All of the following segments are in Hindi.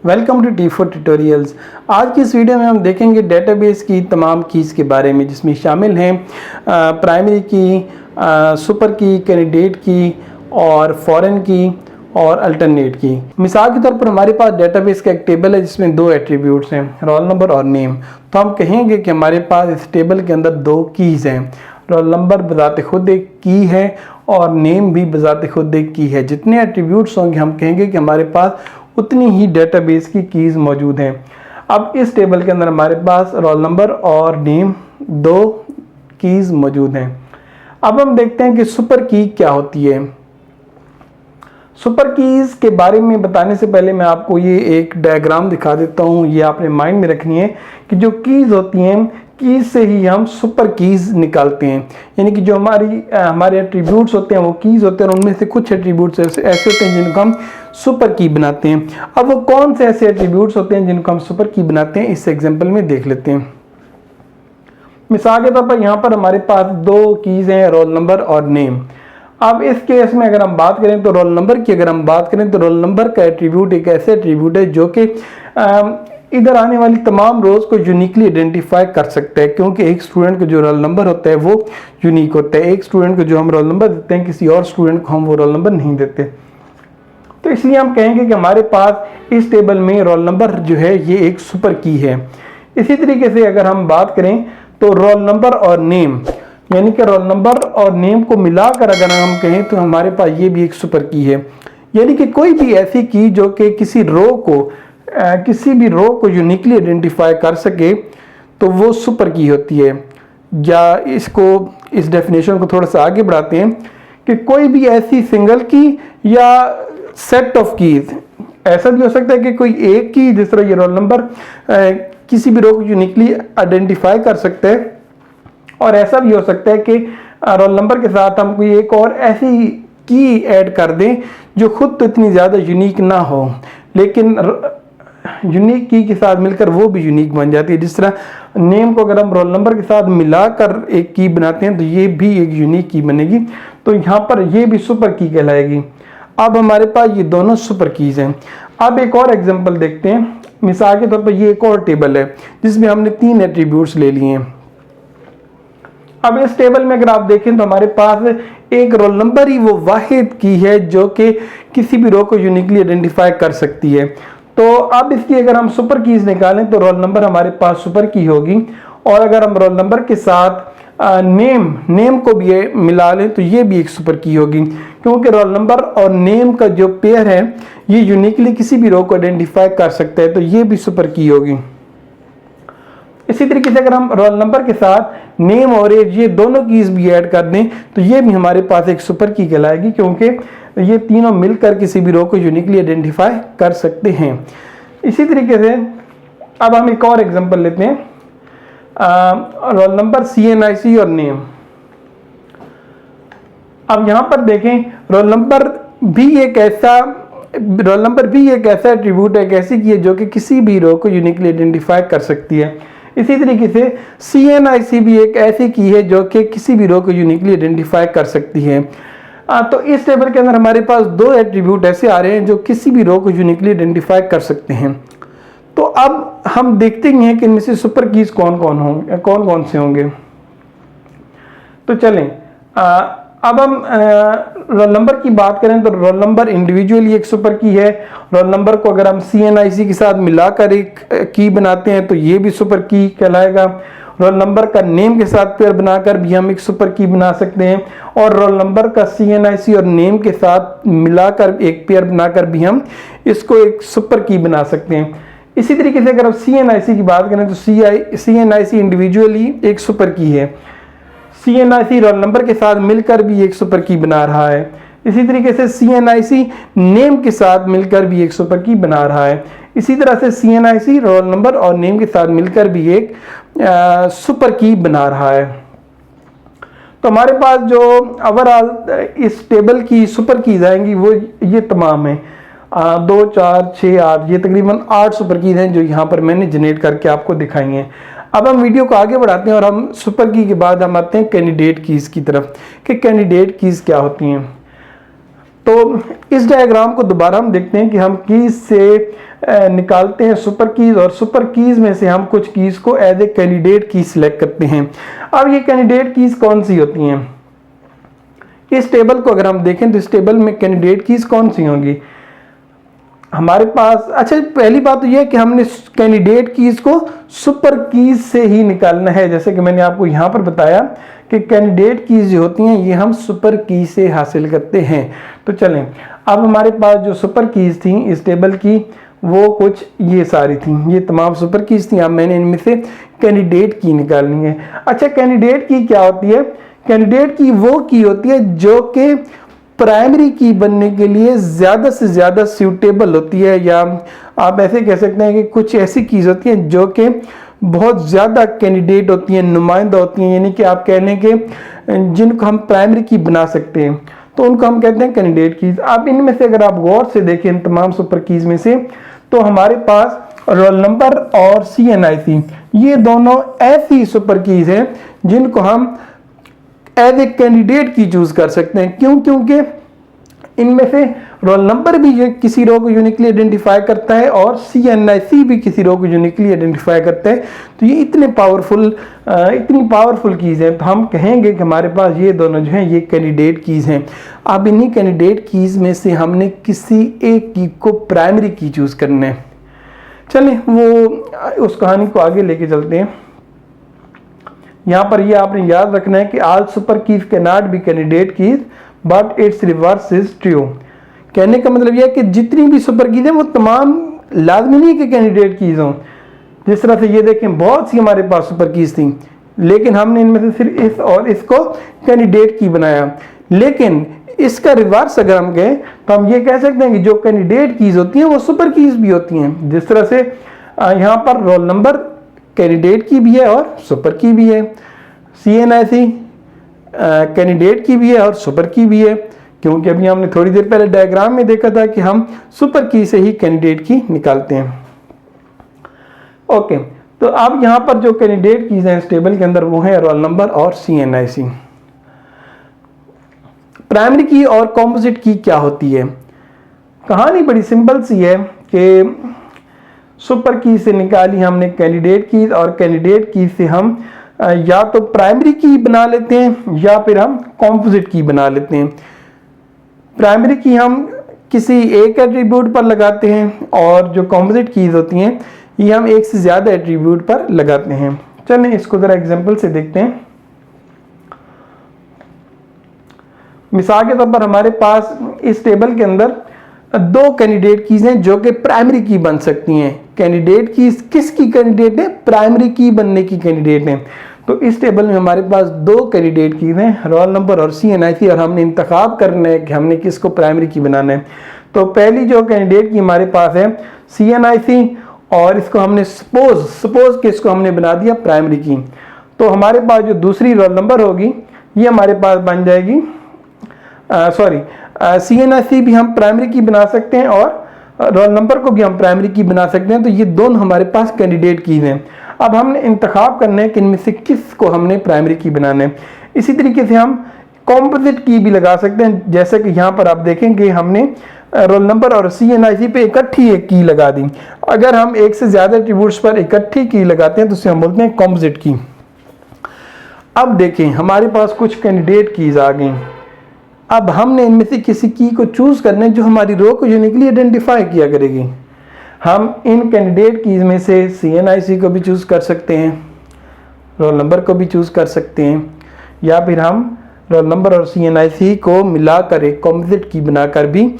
Welcome to T4 tutorials. आज की इस वीडियो में हम देखेंगे डेटाबेस की तमाम कीज़ के बारे में, जिसमें शामिल हैं प्राइमरी की, सुपर की, कैंडिडेट की और फॉरेन की और अल्टरनेट की। मिसाल के तौर पर हमारे पास डेटाबेस का एक टेबल है जिसमें दो एट्रीब्यूट्स हैं, रोल नंबर और नेम। तो हम कहेंगे कि हमारे पास इस टेबल के अंदर दो कीज़ हैं, रोल नंबर बजाते खुद एक की है और नेम भी बजाते खुद एक की है। जितने एट्रीब्यूट्स होंगे हम कहेंगे कि हमारे पास उतनी ही डेटाबेस की कीज़ मौजूद हैं। अब इस टेबल के अंदर हमारे पास रोल नंबर और नेम दो कीज़ मौजूद हैं। अब हम देखते हैं कि सुपर की क्या होती है। सुपर कीज़ के बारे में बताने से पहले मैं आपको ये एक डायग्राम दिखा देता हूँ। ये आपने माइंड में रखनी है कि जो कीज़ होती हैं, कीज़ से ही हम सुपर कीज़ निकालते हैं। यानी कि जो हमारे एट्रीब्यूट्स होते हैं वो कीज़ होते हैं और उनमें से कुछ एट्रीब्यूट्स ऐसे होते हैं जिनको हम सुपर की बनाते हैं। अब वो कौन से ऐसे एट्रीब्यूट्स होते हैं जिनको हम सुपर की बनाते हैं, इस एग्जाम्पल में देख लेते हैं। मिसाल के तौर पर यहाँ पर हमारे पास दो कीज़ हैं, रोल नंबर और नेम। अब इस केस में अगर हम बात करें तो रोल नंबर की अगर हम बात करें तो रोल नंबर का एट्रीब्यूट एक ऐसे एट्रीब्यूट है जो कि इधर आने वाली तमाम रोज को यूनिकली आइडेंटिफाई कर सकता है, क्योंकि एक स्टूडेंट को जो रोल नंबर होता है वो यूनिक होता है। एक स्टूडेंट को जो हम रोल नंबर देते हैं, किसी और स्टूडेंट को हम वो रोल नंबर नहीं देते। तो इसलिए हम कहेंगे कि हमारे पास इस टेबल में रोल नंबर जो है ये एक सुपर की है। इसी तरीके से अगर हम बात करें तो रोल नंबर और नेम, यानी कि रोल नंबर और नेम को मिलाकर अगर हम कहें तो हमारे पास ये भी एक सुपर की है। यानी कि कोई भी ऐसी की जो कि किसी भी रो को यूनिकली आइडेंटिफाई कर सके तो वो सुपर की होती है। या इस डेफिनेशन को थोड़ा सा आगे बढ़ाते हैं कि कोई भी ऐसी सिंगल की या सेट ऑफ कीज, ऐसा भी हो सकता है कि कोई एक की, जिस तरह ये रोल नंबर किसी भी रो को यूनिकली आइडेंटिफाई कर सकते हैं, और ऐसा भी हो सकता है कि रोल नंबर के साथ हम कोई एक और ऐसी की ऐड कर दें जो खुद तो इतनी ज़्यादा यूनिक ना हो, लेकिन यूनिक की के साथ मिलकर वो भी यूनिक बन जाती है। जिस तरह नेम को अगर हम रोल नंबर के साथ मिलाकर एक की बनाते हैं तो ये भी एक यूनिक की बनेगी। तो यहाँ पर ये भी सुपर की कहलाएगी। अब हमारे पास ये दोनों सुपर कीज हैं। अब एक और एग्जांपल देखते हैं। मिसाल के तौर पर ये एक और टेबल है जिसमें हमने 3 एट्रीब्यूट्स ले लिए हैं। अब इस टेबल में अगर आप देखें तो हमारे पास एक रोल नंबर ही वो वाहिद की है जो कि किसी भी रो को यूनिकली आइडेंटिफाई कर सकती है। तो अब इसकी अगर हम सुपर कीज निकालें तो रोल नंबर हमारे पास सुपर की होगी, और अगर हम रोल नंबर के साथ नेम को भी मिला लें तो ये भी एक सुपर की होगी, क्योंकि रोल नंबर और नेम का जो पेयर है ये यूनिकली किसी भी रो को आइडेंटिफाई कर सकता है, तो ये भी सुपर की होगी। इसी तरीके से अगर हम रोल नंबर के साथ नेम और एज ये दोनों कीज भी ऐड कर दें तो ये भी हमारे पास एक सुपर की कहलाएगी, क्योंकि ये तीनों मिलकर किसी भी रो को यूनिकली आइडेंटिफाई कर सकते हैं। इसी तरीके से अब हम एक और एग्जांपल लेते हैं, रोल नंबर, CNIC और नेम। अब यहां पर देखें रोल नंबर भी एक ऐसा एट्रीब्यूट है, एक ऐसी की है जो कि किसी भी रो को यूनिकली आइडेंटिफाई कर सकती है। इसी तरीके से CNIC भी एक ऐसी की है जो कि किसी भी रो को यूनिकली आइडेंटिफाई कर सकती है। तो इस टेबल के अंदर हमारे पास दो एट्रीब्यूट ऐसे आ रहे हैं जो किसी भी रो को यूनिकली आइडेंटिफाई कर सकते हैं। तो अब हम देखते हैं कि इनमें से सुपर कीज कौन कौन से होंगे। तो चलें, अब हम रोल नंबर की बात करें तो रोल नंबर इंडिविजुअली एक सुपर की है। रोल नंबर को अगर हम CNIC के साथ मिलाकर एक की बनाते हैं तो ये भी सुपर की कहलाएगा। रोल नंबर का नेम के साथ पेयर बनाकर भी हम एक सुपर की बना सकते हैं, और रोल नंबर का CNIC और नेम के साथ मिलाकर एक पेयर बनाकर भी हम इसको एक सुपर की बना सकते हैं। इसी तरीके से अगर हम CNIC की बात करें तो CNIC इंडिविजुअली एक सुपर की है। CNIC रोल नंबर के साथ मिलकर भी एक सुपर की बना रहा है। इसी तरीके से CNIC नेम के साथ मिलकर भी एक सुपर की बना रहा है। इसी तरह से CNIC रोल नंबर और नेम के साथ मिलकर भी एक सुपर की बना रहा है। तो हमारे पास जो ओवरऑल इस टेबल की सुपर कीज आएंगी वो ये तमाम है, 2, 4, 6, 8, ये तकरीबन 8 सुपर कीज हैं जो यहाँ पर मैंने जनरेट करके आपको दिखाई हैं। अब हम वीडियो को आगे बढ़ाते हैं और हम सुपर की के बाद हम आते हैं कैंडिडेट कीज की तरफ कि कैंडिडेट कीज क्या होती हैं। तो इस डायग्राम को दोबारा हम देखते हैं कि हम कीज से निकालते हैं सुपर कीज, और सुपर कीज में से हम कुछ कीज को एज ए कैंडिडेट की सिलेक्ट करते हैं। अब ये कैंडिडेट कीज कौन सी होती हैं? इस टेबल को अगर हम देखें तो इस टेबल में कैंडिडेट कीज कौन सी होंगी हमारे पास? अच्छा, पहली बात तो यह है कि हमने कैंडिडेट कीज को सुपर कीज से ही निकालना है। जैसे कि मैंने आपको यहां पर बताया कि कैंडिडेट कीज जो होती हैं ये हम सुपर की से हासिल करते हैं। तो चलें, अब हमारे पास जो सुपर कीज थी इस टेबल की वो कुछ ये सारी थी, ये तमाम सुपर कीज थी। अब मैंने इनमें से कैंडिडेट की निकालनी है। अच्छा, कैंडिडेट की क्या होती है? कैंडिडेट की वो की होती है जो कि प्राइमरी की बनने के लिए ज़्यादा से ज़्यादा सूटेबल होती है, या आप ऐसे कह सकते हैं कि कुछ ऐसी कीज होती हैं जो कि बहुत ज़्यादा कैंडिडेट होती हैं, नुमाइंदा होती हैं, यानी कि आप कह लें कि जिनको हम प्राइमरी की बना सकते हैं तो उनको हम कहते हैं कैंडिडेट कीज। अब इनमें से अगर आप गौर से देखें इन तमाम सुपर कीज में से, तो हमारे पास रोल नंबर और CNIC ये दोनों ऐसी सुपर कीज हैं जिनको हम एज ए कैंडिडेट की चूज कर सकते हैं। क्यों? क्योंकि इनमें से रोल नंबर भी किसी रो को यूनिकली आइडेंटिफाई करता है और CNIC भी किसी रो को यूनिकली आइडेंटिफाई करता है। तो ये इतनी पावरफुल कीज हैं, तो हम कहेंगे कि हमारे पास ये दोनों जो हैं ये कैंडिडेट कीज हैं। अब इन्हीं कैंडिडेट कीज में से हमने किसी एक की को प्राइमरी की चूज करना है। चलिए वो उस कहानी को आगे लेके चलते हैं। यहाँ पर ये आपने याद रखना है कि all super keys can not be candidate keys but it's reverse is true. कहने का मतलब यह है कि जितनी भी सुपर कीज हैं वो तमाम लाजमी नहीं कि कैंडिडेट कीज हों। जिस तरह से ये देखें बहुत सी हमारे पास सुपर कीज थी, लेकिन हमने इनमें से सिर्फ इस और इसको कैंडिडेट की बनाया। लेकिन इसका रिवर्स अगर हम गए तो हम ये कह सकते हैं कि जो कैंडिडेट कीज होती हैं वो सुपर कीज भी होती हैं। जिस तरह से यहाँ पर रोल नंबर कैंडिडेट की भी है और सुपर की भी है, CNIC कैंडिडेट की भी है और सुपर की भी है, क्योंकि अभी हमने थोड़ी देर पहले डायग्राम में देखा था कि हम सुपर की से ही कैंडिडेट की निकालते हैं। ओके, तो अब यहाँ पर जो कैंडिडेट कीज हैं इस टेबल के अंदर वो है रोल नंबर और CNIC। प्राइमरी की और कॉम्पोजिट की क्या होती है? कहानी बड़ी सिंपल सी है कि सुपर की से निकाली हमने कैंडिडेट की, और कैंडिडेट की से हम या तो प्राइमरी की बना लेते हैं या फिर हम कॉम्पोजिट की बना लेते हैं। प्राइमरी की हम किसी एक एट्रीब्यूट पर लगाते हैं और जो कॉम्पोजिट कीज होती हैं ये हम एक से ज़्यादा एट्रीब्यूट पर लगाते हैं। चलें इसको ज़रा एग्जांपल से देखते हैं। मिसाल के तौर पर हमारे पास इस टेबल के अंदर दो कैंडिडेट कीज हैं जो कि प्राइमरी की बन सकती हैं। कैंडिडेट की किसकी कैंडिडेट है? प्राइमरी की बनने की कैंडिडेट है। तो इस टेबल में हमारे पास दो कैंडिडेट कीज हैं, रोल नंबर और CNIC, और हमने इंतखाब करना है कि हमने किसको प्राइमरी की बनाना है। तो पहली जो कैंडिडेट की हमारे पास है CNIC, और इसको हमने सपोज कि इसको हमने बना दिया प्राइमरी की। तो हमारे पास जो दूसरी रोल नंबर होगी ये हमारे पास बन जाएगी CNIC भी हम प्राइमरी की बना सकते हैं और रोल नंबर को भी हम प्राइमरी की बना सकते हैं। तो ये दोनों हमारे पास कैंडिडेट कीज हैं। अब हमने इंतखाब करना है कि इनमें से किस को हमने प्राइमरी की बनाना है। इसी तरीके से हम कॉम्पोजिट की भी लगा सकते हैं, जैसे कि यहाँ पर आप देखेंगे हमने रोल नंबर और CNIC पे इकट्ठी एक की लगा दी। अगर हम एक से ज़्यादा एट्रीब्यूट्स पर इकट्ठी की लगाते हैं तो उसे हम बोलते हैं कॉम्पोजिट की। अब देखें हमारे पास कुछ कैंडिडेट कीज आ गई। अब हमने इनमें से किसी की को चूज करना है जो हमारी रो को यूनिकली आइडेंटिफाई किया करेगी। हम इन कैंडिडेट कीज में से CNIC को भी चूज कर सकते हैं, रोल नंबर को भी चूज कर सकते हैं, या फिर हम रोल नंबर और CNIC को मिलाकर एक कॉम्पोजिट की बनाकर भी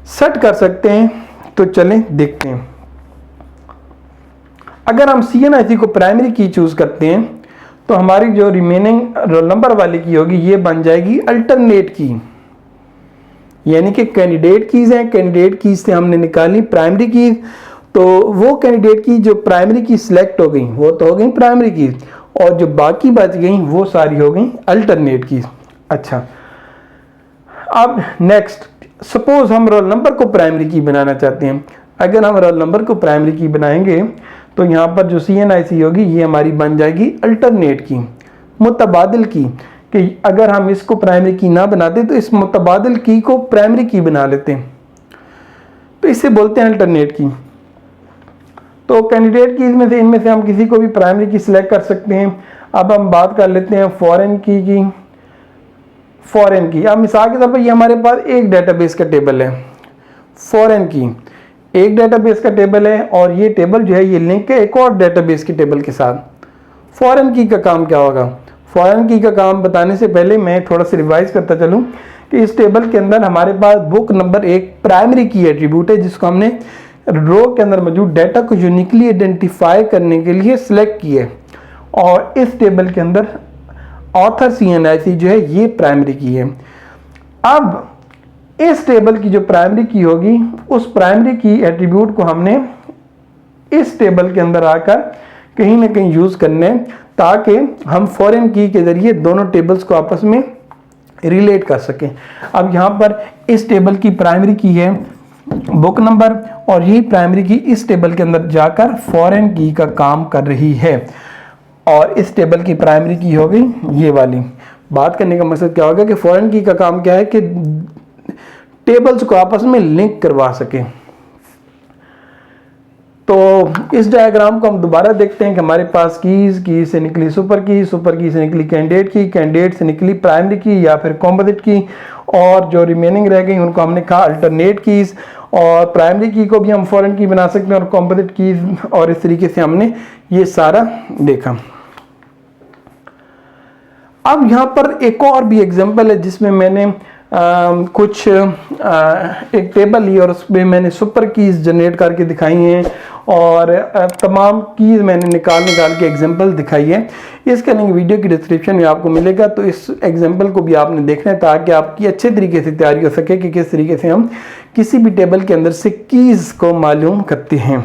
सेट कर सकते हैं। तो चलें देखते हैं। अगर हम CNIC को प्राइमरी की चूज करते हैं तो हमारी जो रिमेनिंग रोल नंबर वाली की होगी ये बन जाएगी अल्टरनेट की, यानी कि कैंडिडेट कीज हैं, कैंडिडेट कीज से हमने निकाली प्राइमरी कीज, तो वो कैंडिडेट की जो प्राइमरी की सिलेक्ट हो गई वो तो हो गई प्राइमरी कीज, और जो बाकी बच गई वो सारी हो गई अल्टरनेट कीज। अच्छा, अब नेक्स्ट सपोज हम रोल नंबर को प्राइमरी की बनाना चाहते हैं। अगर हम रोल नंबर को प्राइमरी की बनाएंगे तो यहाँ पर जो CNIC होगी ये हमारी बन जाएगी अल्टरनेट की, मुतबादिल की, कि अगर हम इसको प्राइमरी की ना बनाते तो इस मुतबादिल की को प्राइमरी की बना लेते हैं, तो इसे बोलते हैं अल्टरनेट की। तो कैंडिडेट कीज में से इनमें से हम किसी को भी प्राइमरी की सिलेक्ट कर सकते हैं। अब हम बात कर लेते हैं फॉरेन की। फॉरेन की, अब मिसाल के तौर पर ये हमारे पास एक डेटाबेस का टेबल है, फॉरेन की एक डेटाबेस का टेबल है, और ये टेबल जो है ये लिंक है एक और डेटाबेस के टेबल के साथ। फॉरेन की का काम क्या होगा? फॉरेन की का काम बताने से पहले मैं थोड़ा सा रिवाइज करता चलूं कि इस टेबल के अंदर हमारे पास बुक नंबर एक प्राइमरी की एट्रीब्यूट है, जिसको हमने रो के अंदर मौजूद डाटा को यूनिकली आइडेंटिफाई करने के लिए सिलेक्ट किया है, और इस टेबल के अंदर ऑथर CNIC जो है ये प्राइमरी की है। अब इस टेबल की जो प्राइमरी की होगी, उस प्राइमरी की एट्रीब्यूट को हमने इस टेबल के अंदर आकर कहीं ना कहीं यूज करने, ताकि हम फॉरेन की के जरिए दोनों टेबल्स को आपस में रिलेट कर सकें। अब यहाँ पर इस टेबल की प्राइमरी की है बुक नंबर, और यही प्राइमरी की इस टेबल के अंदर जाकर फॉरेन की का काम कर रही है, और इस टेबल की प्राइमरी की हो गई ये वाली। बात करने का मकसद क्या होगा कि फॉरेन की का काम क्या है कि टेबल्स को आपस में लिंक करवा सके। तो इस डायग्राम को हम दोबारा देखते हैं कि हमारे पास की से निकली सुपर की से निकली कैंडिडेट से निकली प्राइमरी की या फिर कॉम्पोजिट की, और जो रिमेनिंग रह गई उनको हमने कहा अल्टरनेट कीज, और प्राइमरी की को भी हम फॉरेन की बना सकते हैं और कॉम्पोजिट कीज, और इस तरीके से हमने ये सारा देखा। अब यहाँ पर एक और भी एग्जांपल है जिसमें मैंने एक टेबल ली और उसमें मैंने सुपर कीज जनरेट करके दिखाई हैं, और तमाम कीज मैंने निकाल के एग्जांपल दिखाई है। इसका लिंक वीडियो की डिस्क्रिप्शन में आपको मिलेगा, तो इस एग्जांपल को भी आपने देखना है ताकि आपकी अच्छे तरीके से तैयारी हो सके कि किस तरीके से हम किसी भी टेबल के अंदर से कीज को मालूम करते हैं।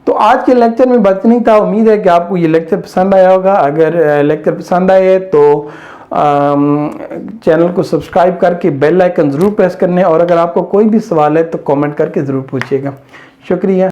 तो आज के लेक्चर में बस नहीं था। उम्मीद है कि आपको ये लेक्चर पसंद आया होगा। अगर लेक्चर पसंद आए तो चैनल को सब्सक्राइब करके बेल आइकन ज़रूर प्रेस करने, और अगर आपको कोई भी सवाल है तो कमेंट करके ज़रूर पूछिएगा। शुक्रिया।